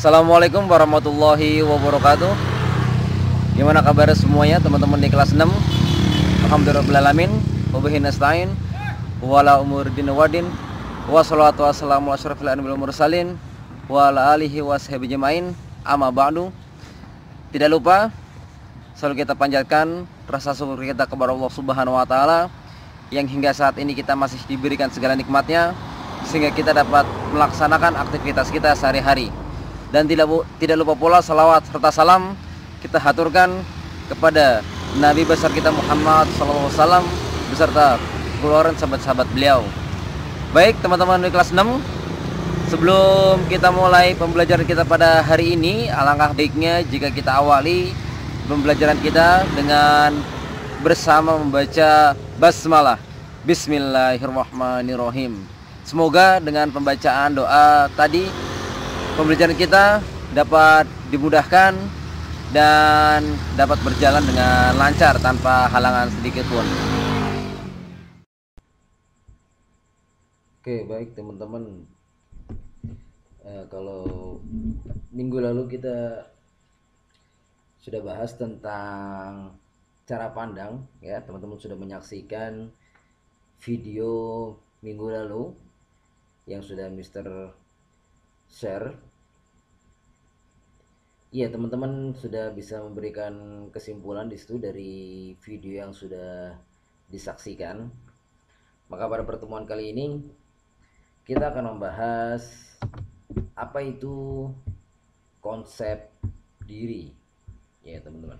Assalamualaikum warahmatullahi wabarakatuh. Gimana kabar semuanya teman-teman di kelas 6? Alhamdulillahirrahmanirrahim. Wabihi nasta'in. Wala umuruddin wadin. Wassalatu wassalamu ala asyrafil anbiya'i wal mursalin wa ala alihi washabihi jamain. Amma ba'du. Tidak lupa selalu kita panjatkan rasa syukur kita kepada Allah Subhanahu wa taala yang hingga saat ini kita masih diberikan segala nikmatnya sehingga kita dapat melaksanakan aktivitas kita sehari-hari. Dan tidak lupa pula salawat serta salam kita haturkan kepada Nabi besar kita Muhammad SAW beserta keluarga sahabat-sahabat beliau. Baik teman-teman di kelas 6, sebelum kita mulai pembelajaran kita pada hari ini, alangkah baiknya jika kita awali pembelajaran kita dengan bersama membaca basmalah. Bismillahirrahmanirrahim. Semoga dengan pembacaan doa tadi pembelajaran kita dapat dimudahkan dan dapat berjalan dengan lancar tanpa halangan sedikit pun. Oke, baik teman-teman. Kalau minggu lalu kita sudah bahas tentang cara pandang, ya teman-teman sudah menyaksikan video minggu lalu yang sudah Mister share. Iya, teman-teman sudah bisa memberikan kesimpulan di situ dari video yang sudah disaksikan. Maka pada pertemuan kali ini kita akan membahas apa itu konsep diri, ya teman-teman.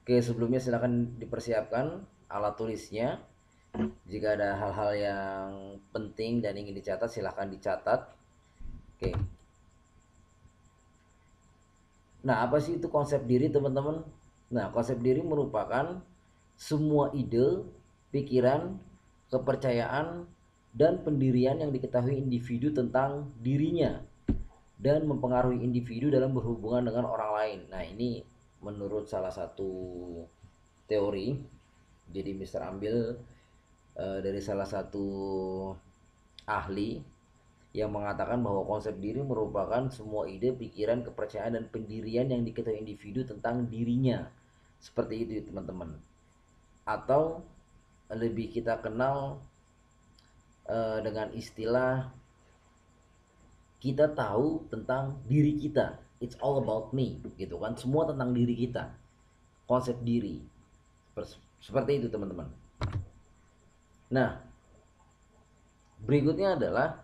Oke, sebelumnya silahkan dipersiapkan alat tulisnya. Jika ada hal-hal yang penting dan ingin dicatat, silahkan dicatat. Oke. Nah, apa sih itu konsep diri, teman-teman? Nah, konsep diri merupakan semua ide, pikiran, kepercayaan, dan pendirian yang diketahui individu tentang dirinya dan mempengaruhi individu dalam berhubungan dengan orang lain. Nah, ini menurut salah satu teori. Jadi Mister ambil dari salah satu ahli yang mengatakan bahwa konsep diri merupakan semua ide, pikiran, kepercayaan, dan pendirian yang diketahui individu tentang dirinya. Seperti itu teman-teman. Atau lebih kita kenal dengan istilah kita tahu tentang diri kita. It's all about me, gitu kan. Semua tentang diri kita. Konsep diri. Seperti itu teman-teman. Nah, berikutnya adalah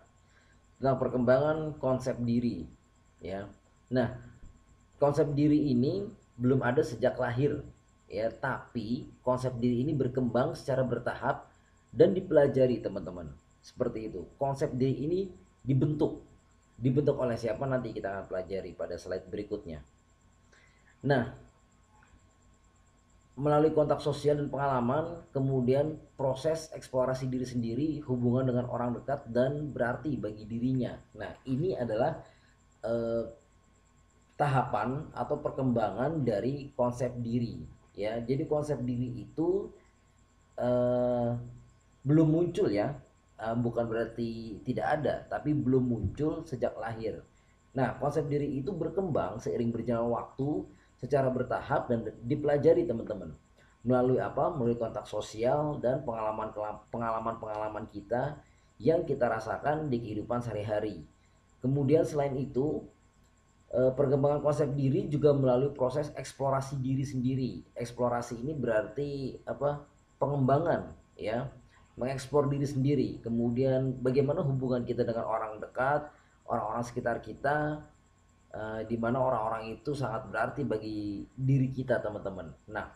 tentang perkembangan konsep diri, ya. Nah, konsep diri ini belum ada sejak lahir, ya, tapi konsep diri ini berkembang secara bertahap dan dipelajari, teman-teman. Seperti itu. Konsep diri ini dibentuk oleh siapa, nanti kita akan pelajari pada slide berikutnya. Nah, melalui kontak sosial dan pengalaman, kemudian proses eksplorasi diri sendiri, hubungan dengan orang dekat dan berarti bagi dirinya. Nah, ini adalah tahapan atau perkembangan dari konsep diri, ya. Jadi konsep diri itu belum muncul, ya, bukan berarti tidak ada, tapi belum muncul sejak lahir. Nah, konsep diri itu berkembang seiring berjalan waktu secara bertahap dan dipelajari, teman-teman. Melalui apa? Melalui kontak sosial dan pengalaman-pengalaman kita yang kita rasakan di kehidupan sehari-hari. Kemudian selain itu, perkembangan konsep diri juga melalui proses eksplorasi diri sendiri. Eksplorasi ini berarti apa? Pengembangan, ya. Mengeksplor diri sendiri. Kemudian bagaimana hubungan kita dengan orang dekat, orang-orang sekitar kita, di mana orang-orang itu sangat berarti bagi diri kita, teman-teman. Nah,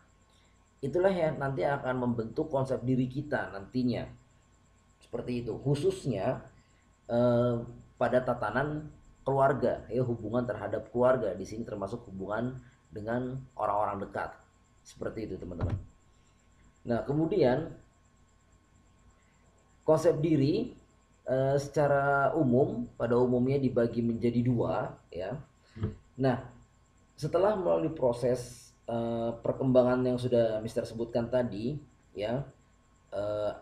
itulah yang nanti akan membentuk konsep diri kita nantinya. Seperti itu, khususnya pada tatanan keluarga, ya, hubungan terhadap keluarga. Di sini termasuk hubungan dengan orang-orang dekat. Seperti itu, teman-teman. Nah, kemudian konsep diri secara umum pada umumnya dibagi menjadi dua, ya. Nah, setelah melalui proses perkembangan yang sudah Mister sebutkan tadi, ya,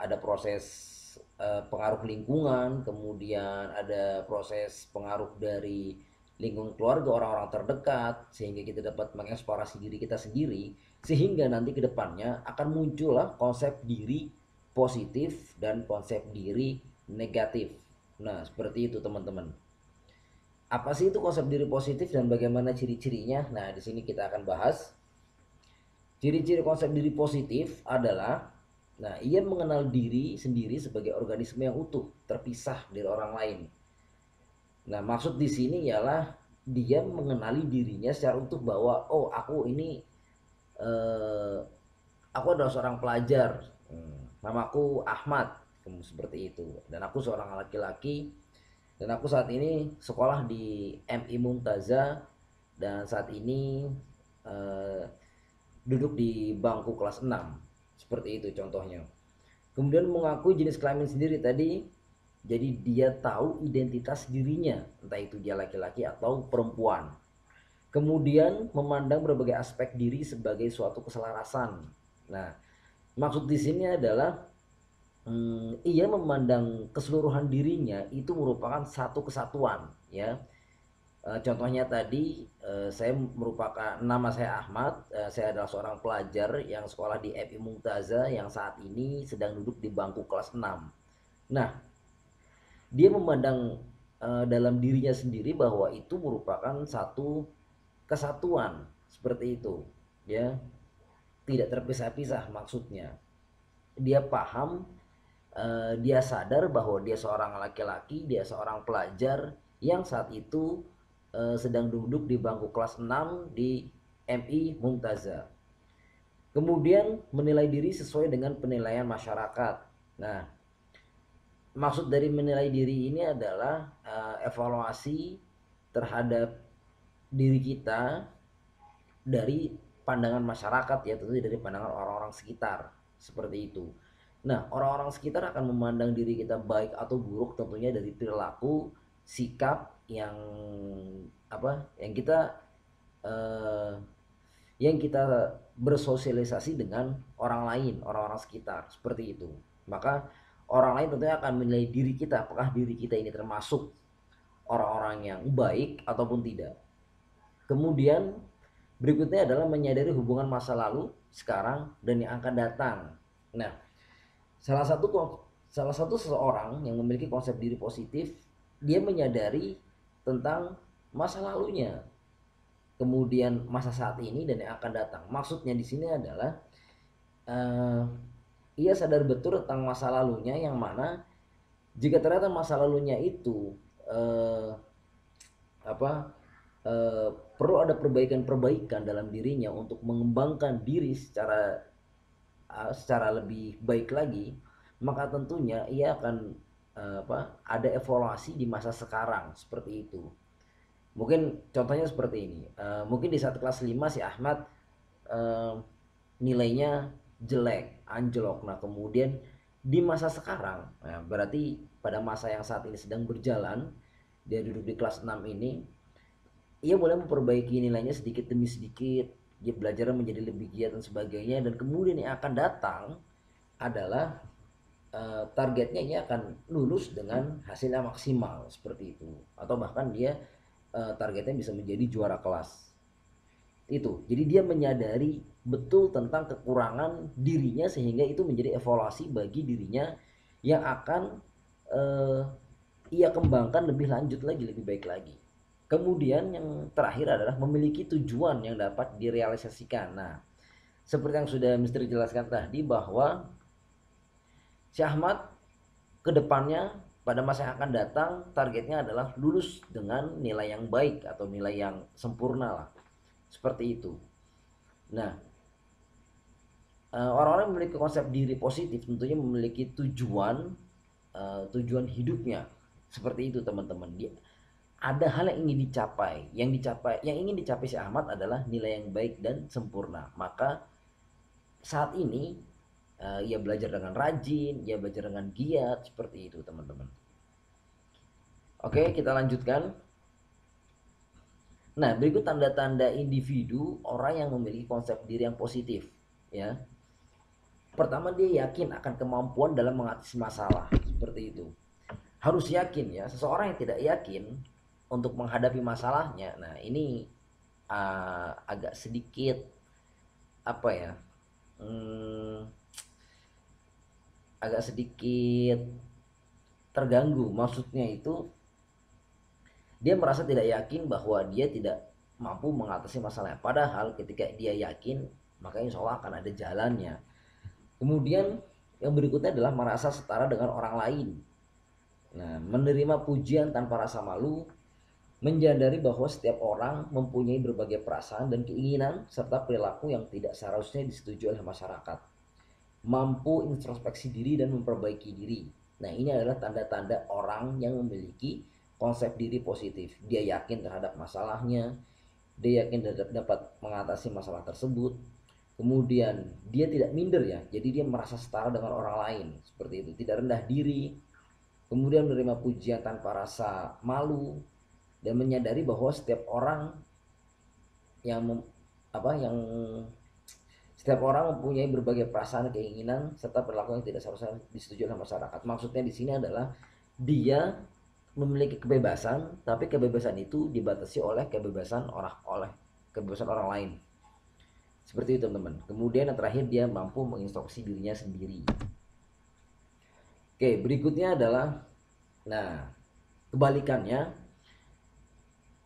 ada proses pengaruh lingkungan, kemudian ada proses pengaruh dari lingkungan keluarga, orang-orang terdekat, sehingga kita dapat mengeksplorasi diri kita sendiri, sehingga nanti ke depannya akan muncullah konsep diri positif dan konsep diri negatif. Nah, seperti itu teman-teman. Apa sih itu konsep diri positif dan bagaimana ciri-cirinya? Nah, di sini kita akan bahas. Ciri-ciri konsep diri positif adalah, nah, ia mengenal diri sendiri sebagai organisme yang utuh, terpisah dari orang lain. Nah, maksud di sini ialah dia mengenali dirinya secara utuh bahwa oh, eh, aku adalah seorang pelajar. Namaku Ahmad, seperti itu. Dan aku seorang laki-laki dan aku saat ini sekolah di MI Mumtaza dan saat ini eh, duduk di bangku kelas 6. Seperti itu contohnya. Kemudian mengakui jenis kelamin sendiri tadi, jadi dia tahu identitas dirinya, entah itu dia laki-laki atau perempuan. Kemudian memandang berbagai aspek diri sebagai suatu keselarasan. Nah, maksud di sini adalah ia memandang keseluruhan dirinya itu merupakan satu kesatuan, ya. Contohnya tadi, saya merupakan, nama saya Ahmad, saya adalah seorang pelajar yang sekolah di FI Mumtaza yang saat ini sedang duduk di bangku kelas 6. Nah, dia memandang dalam dirinya sendiri bahwa itu merupakan satu kesatuan, seperti itu, ya, tidak terpisah-pisah. Maksudnya dia paham, dia sadar bahwa dia seorang laki-laki, dia seorang pelajar yang saat itu sedang duduk di bangku kelas 6 di MI Mumtaza. Kemudian menilai diri sesuai dengan penilaian masyarakat. Nah, maksud dari menilai diri ini adalah evaluasi terhadap diri kita dari pandangan masyarakat, ya, tentu dari pandangan orang-orang sekitar, seperti itu. Nah, orang-orang sekitar akan memandang diri kita baik atau buruk tentunya dari perilaku, sikap yang yang kita eh, yang kita bersosialisasi dengan orang lain, orang-orang sekitar, seperti itu. Maka orang lain tentunya akan menilai diri kita, apakah diri kita ini termasuk orang-orang yang baik ataupun tidak. Kemudian berikutnya adalah menyadari hubungan masa lalu, sekarang, dan yang akan datang. Nah, salah satu seseorang yang memiliki konsep diri positif, dia menyadari tentang masa lalunya, kemudian masa saat ini, dan yang akan datang. Maksudnya di sini adalah ia sadar betul tentang masa lalunya, yang mana jika ternyata masa lalunya itu perlu ada perbaikan-perbaikan dalam dirinya untuk mengembangkan diri secara lebih baik lagi, maka tentunya ia akan ada evaluasi di masa sekarang, seperti itu. Mungkin contohnya seperti ini, mungkin di saat kelas 5 si Ahmad nilainya jelek, anjlok. Nah, kemudian di masa sekarang, nah, berarti pada masa yang saat ini sedang berjalan, dia duduk di kelas 6 ini, ia boleh memperbaiki nilainya sedikit demi sedikit, dia belajar menjadi lebih giat dan sebagainya. Dan kemudian yang akan datang adalah targetnya ia akan lulus dengan hasil yang maksimal, seperti itu, atau bahkan dia targetnya bisa menjadi juara kelas. Itu, jadi dia menyadari betul tentang kekurangan dirinya, sehingga itu menjadi evaluasi bagi dirinya yang akan ia kembangkan lebih lanjut lagi, lebih baik lagi. Kemudian yang terakhir adalah memiliki tujuan yang dapat direalisasikan. Nah, seperti yang sudah Misteri jelaskan tadi, bahwa si Ahmad kedepannya pada masa yang akan datang targetnya adalah lulus dengan nilai yang baik atau nilai yang sempurna lah, seperti itu. Nah, orang-orang yang memiliki konsep diri positif tentunya memiliki tujuan hidupnya, seperti itu teman-teman. Dia ada hal yang ingin dicapai, yang ingin dicapai si Ahmad adalah nilai yang baik dan sempurna. Maka saat ini ia belajar dengan rajin, ia belajar dengan giat, seperti itu teman-teman. Oke, kita lanjutkan. Nah, berikut tanda-tanda individu orang yang memiliki konsep diri yang positif, ya. Pertama, dia yakin akan kemampuan dalam mengatasi masalah, seperti itu. Harus yakin, ya. Seseorang yang tidak yakin untuk menghadapi masalahnya. Nah, ini agak sedikit apa ya? Agak sedikit terganggu. Maksudnya itu dia merasa tidak yakin bahwa dia tidak mampu mengatasi masalahnya. Padahal ketika dia yakin, maka insya Allah akan ada jalannya. Kemudian yang berikutnya adalah merasa setara dengan orang lain. Nah, menerima pujian tanpa rasa malu, menyadari bahwa setiap orang mempunyai berbagai perasaan dan keinginan serta perilaku yang tidak seharusnya disetujui oleh masyarakat. Mampu introspeksi diri dan memperbaiki diri. Nah, ini adalah tanda-tanda orang yang memiliki konsep diri positif. Dia yakin terhadap masalahnya, dia yakin dapat mengatasi masalah tersebut. Kemudian dia tidak minder ya, jadi dia merasa setara dengan orang lain, seperti itu, tidak rendah diri. Kemudian menerima pujian tanpa rasa malu dan menyadari bahwa setiap orang mempunyai berbagai perasaan, keinginan serta perilaku yang tidak seharusnya disetujui oleh masyarakat. Maksudnya di sini adalah dia memiliki kebebasan, tapi kebebasan itu dibatasi oleh kebebasan orang lain. Seperti itu, teman-teman. Kemudian yang terakhir, dia mampu menginstruksi dirinya sendiri. Oke, berikutnya adalah, nah, kebalikannya,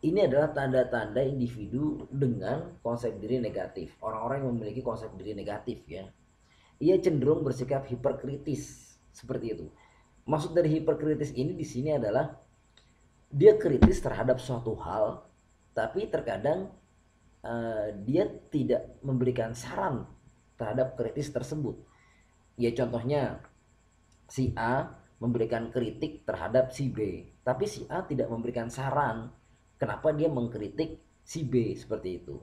ini adalah tanda-tanda individu dengan konsep diri negatif. Orang-orang yang memiliki konsep diri negatif ya, ia cenderung bersikap hiperkritis, seperti itu. Maksud dari hiperkritis ini di sini adalah dia kritis terhadap suatu hal, tapi terkadang dia tidak memberikan saran terhadap kritis tersebut. Ya, contohnya si A memberikan kritik terhadap si B, tapi si A tidak memberikan saran kenapa dia mengkritik si B, seperti itu.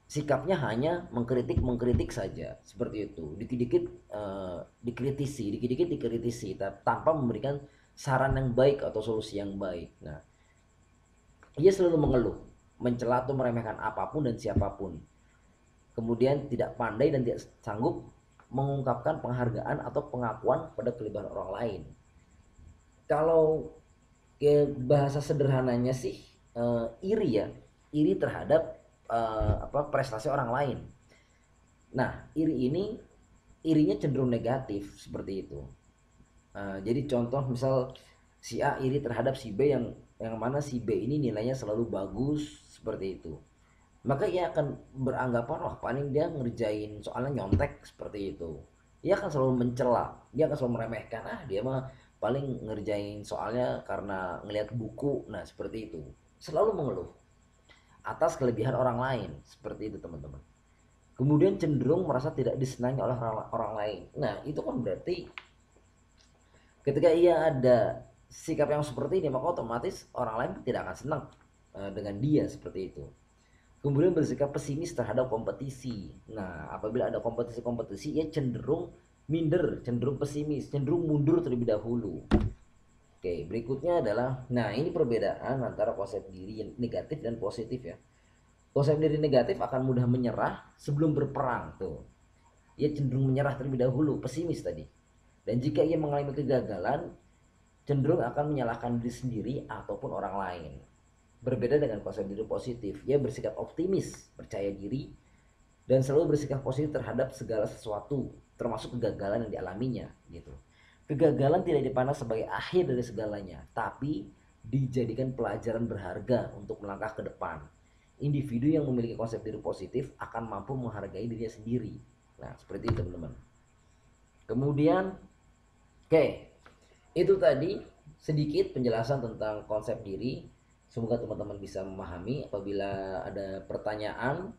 Sikapnya hanya mengkritik saja, seperti itu. Dikit-dikit dikritisi tanpa memberikan saran yang baik atau solusi yang baik. Nah, ia selalu mengeluh, mencela atau meremehkan apapun dan siapapun. Kemudian tidak pandai dan tidak sanggup mengungkapkan penghargaan atau pengakuan pada kelebihan orang lain. Kalau bahasa sederhananya sih iri terhadap prestasi orang lain. Nah, irinya cenderung negatif, seperti itu. Jadi contoh misal si A iri terhadap si B yang mana si B ini nilainya selalu bagus, seperti itu. Maka ia akan beranggapan wah paling dia ngerjain soalnya nyontek, seperti itu. Ia akan selalu mencela, dia akan selalu meremehkan, dia mah paling ngerjain soalnya karena ngelihat buku. Nah, seperti itu. Selalu mengeluh atas kelebihan orang lain, seperti itu, teman-teman. Kemudian cenderung merasa tidak disenangi oleh orang lain. Nah, itu kan berarti ketika ia ada sikap yang seperti ini, maka otomatis orang lain tidak akan senang dengan dia, seperti itu. Kemudian bersikap pesimis terhadap kompetisi. Nah, apabila ada kompetisi, ia cenderung minder, cenderung pesimis, cenderung mundur terlebih dahulu. Oke, berikutnya adalah, nah ini perbedaan antara konsep diri negatif dan positif ya. Konsep diri negatif akan mudah menyerah sebelum berperang tuh. Ia cenderung menyerah terlebih dahulu, pesimis tadi. Dan jika ia mengalami kegagalan, cenderung akan menyalahkan diri sendiri ataupun orang lain. Berbeda dengan konsep diri positif, ia bersikap optimis, percaya diri, dan selalu bersikap positif terhadap segala sesuatu, termasuk kegagalan yang dialaminya gitu. Kegagalan tidak dipandang sebagai akhir dari segalanya, tapi dijadikan pelajaran berharga untuk melangkah ke depan. Individu yang memiliki konsep diri positif akan mampu menghargai dirinya sendiri. Nah, seperti itu, teman-teman. Kemudian, itu tadi sedikit penjelasan tentang konsep diri. Semoga teman-teman bisa memahami. Apabila ada pertanyaan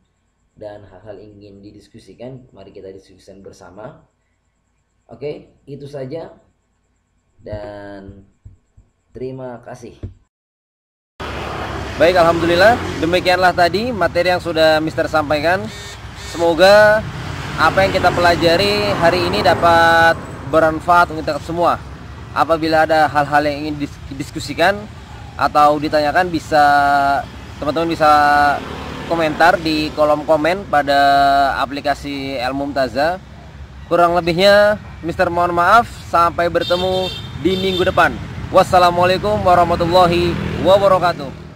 dan hal-hal ingin didiskusikan, mari kita diskusikan bersama. Oke, itu saja dan terima kasih. Baik, alhamdulillah demikianlah tadi materi yang sudah Mister sampaikan. Semoga apa yang kita pelajari hari ini dapat bermanfaat untuk kita semua. Apabila ada hal-hal yang ingin didiskusikan atau ditanyakan, teman-teman bisa komentar di kolom komen pada aplikasi Al-Mumtazah. Kurang lebihnya Mister mohon maaf, sampai bertemu di minggu depan. Wassalamualaikum warahmatullahi wabarakatuh. wabarakatuh.